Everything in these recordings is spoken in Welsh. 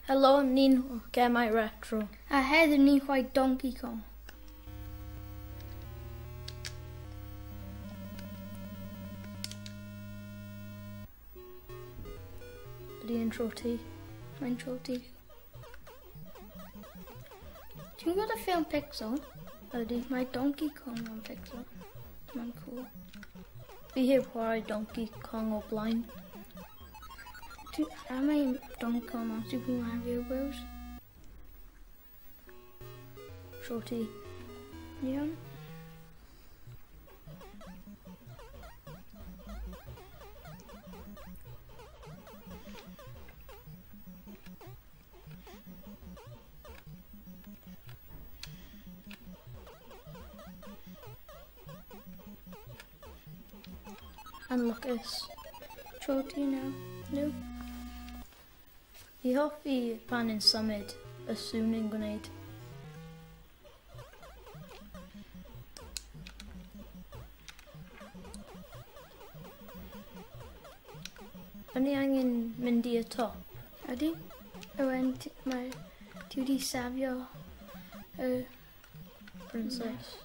Hello, I'm Nino. Get my retro. I had a new white Donkey Kong. The intro T. Intro T. Do you got a film Pixel? My Donkey Kong on Pixel. Man, cool. We hear why Donkey Kong or blind. I mean Donkey Kong on Super Mario Bros. Shorty. Yeah. And Lucas. Shorty now. No. Vi har vi Pan Summit a soon grenade. Only hanging Mindy top. I went my 2D Savio Princess.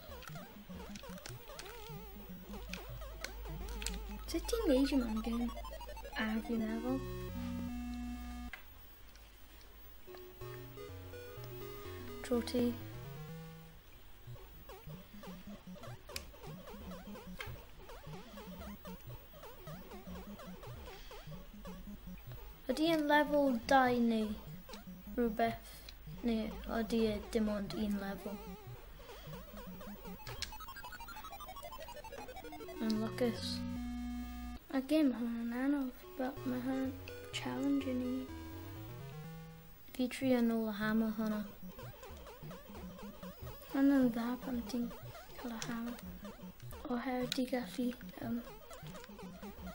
It's a Teenage Man game. Every level. Trotty. Ydy yn level 2 neu rhywbeth? Neu ydy dim ond un level? And Lucas. A game hwnna'n anodd, but mae hwnna'n challenging i. Fi tri yn ôl y hammer hwnna. Hwnna'n dda pan ti'n cael y hammer. Oherwydd ti gallu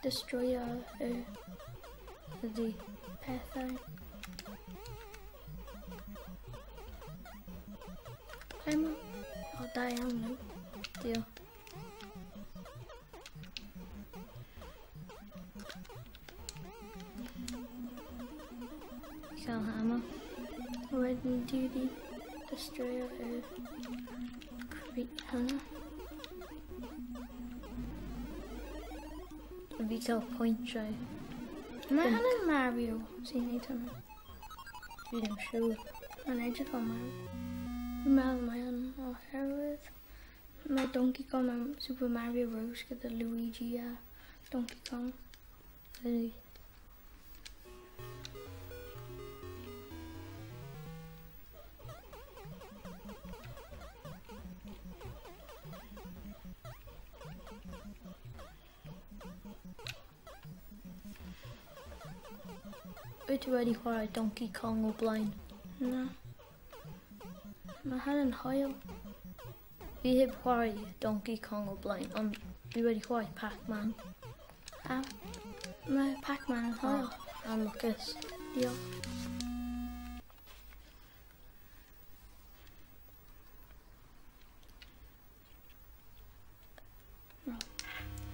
destroyo Ydy. pethau. Emma? O, da iawn nhw. Diolch. Cael hammer. Wedyn ti wedi destroyo hwnna. Fi cael pwyntiau. Mae hwnna'n Mario sy'n neud hwnna. Fi ddim siŵr. Mae'n edrych o Mario. Dwi'n meddwl mae yn oherwydd. Mae Donkey Kong mewn Super Mario Bros gyda Luigi a Donkey Kong. Ydy. Wyt ti wedi chwarae Donkey Kong o blaen? Na. Mae hwnna'n hoel. Fi heb chwarae Donkey Kong o blaen, ond fi wedi chwarae Pac-Man. A mae Pac-Man yn hoel. A Lucas. Diolch.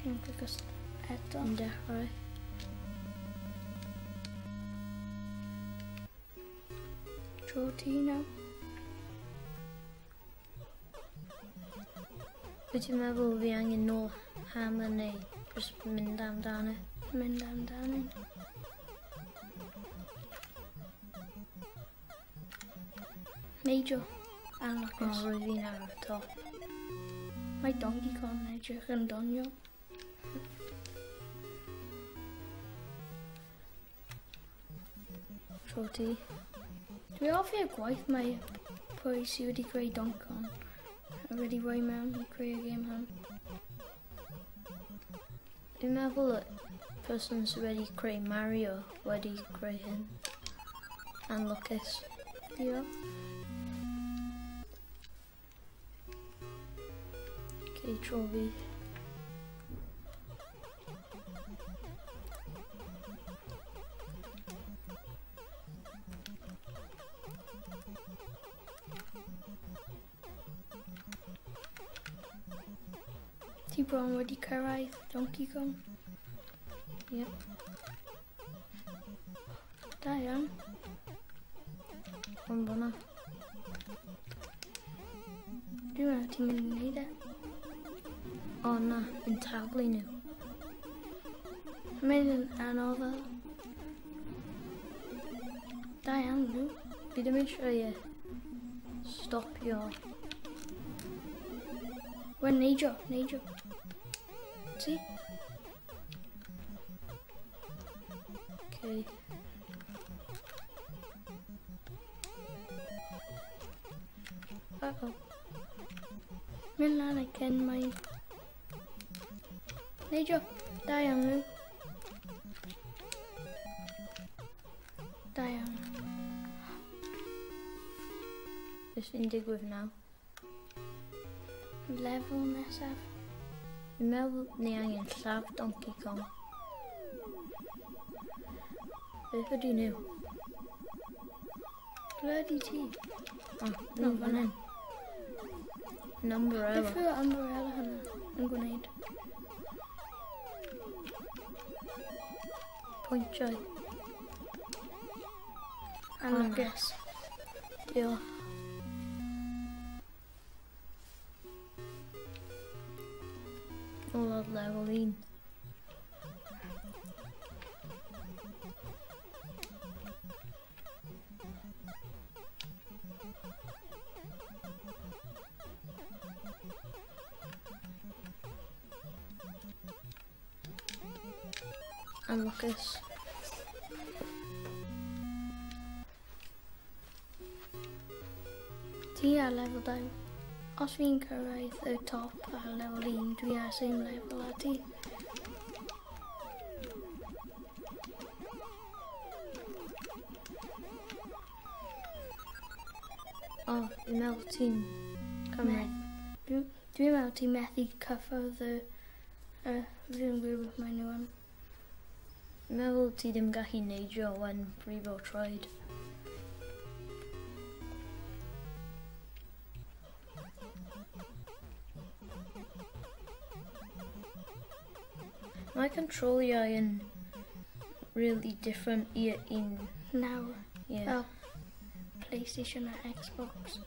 Fi'n gwybod eto. Yn dechrau. Tro ti nawr. Wyt ti'n meddwl fi angen nôl hammer neu jyst mynd amdano? Mynd amdano. Neidio. A O, Lucas. roedd fi'n ar y top. Mae Donkey Kong yn edrych yn doniol. Tro ti. Dwi offi y gwaith mae pwy sydd wedi creu Donkey Kong a wedi rhoi mewn i creu y game hwn. Fi'n meddwl y person sydd wedi creu Mario wedi creu hyn. And Lucas. Diolch. Okay, tro fi. Ti bron wedi cyrraedd Donkey Kong. Yep. Da iawn. Con bana. Dwi'n meddwl ti'n mynd i wneud e. O na, yn taflu nhw. Mae'n mynd yn anodd. Da iawn nhw. Fi ddim eisiau stopio. Wel, neidio. Ti? Okay. Uh-oh. Mynd lan I cyn mae'n... Neidio. Da iawn nhw. Da iawn. Beth sy'n digwydd nawr? Lefel nesaf. Fi'n meddwl ni angen llaf Donkey Kong. Beth ydy nhw? Ble ydi ti? O, nhw fan hyn. Yn umbrella. Beth yw'r umbrella hynna yn gwneud? Pwyntiau. Anlygys. Diolch. Nôl ar lefel 1. Anlygys. Ti ar lefel 2. Os fi'n cyrraedd y top ar lefel 1, dwi ar same lefel a ti. O, fi'n meddwl ti'n cymryd. Dwi'n meddwl ti'n methu cyffodd y... Fi'n gwybod beth mae nhw yn. Fi'n meddwl ti ddim gallu neidio when Brifo tried. Mae controliau yn really different i'r un. Nawr. Yeah. Fel PlayStation a Xbox.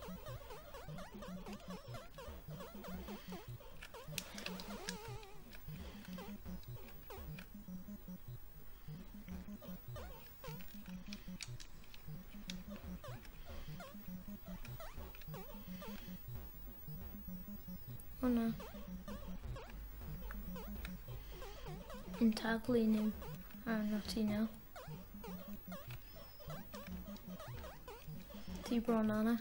O na. Yn taflu nhw arno ti nawr. Ti bron Anna.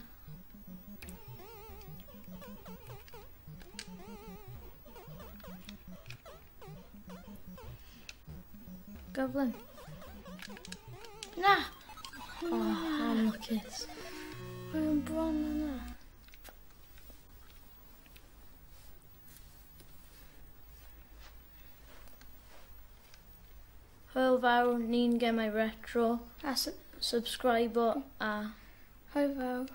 Gyflym. Na! Oh, unluckys. Mae'n bron yna. Hwyl fawr, ni'n gemau retro. A Subscribe a hwyl fawr.